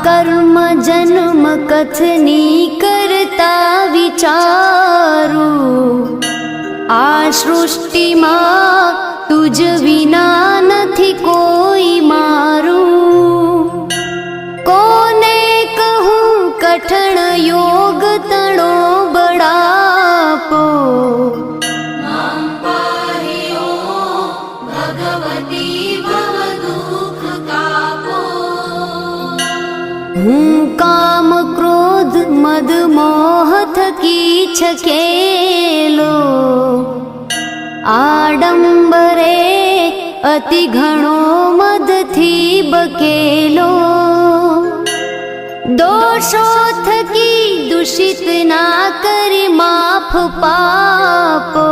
कर्म जन्म कथनी करता विचारू आ सृष्टि में तुझ विना नथी कोई मारू कोने कहूँ कठण योग तणो बड़ापो हूँ काम क्रोध मद मोह थकी छकेलो आडंबरे अति घणो मद थी बकेलो दोषो थकी दूषित ना करी माफ पापो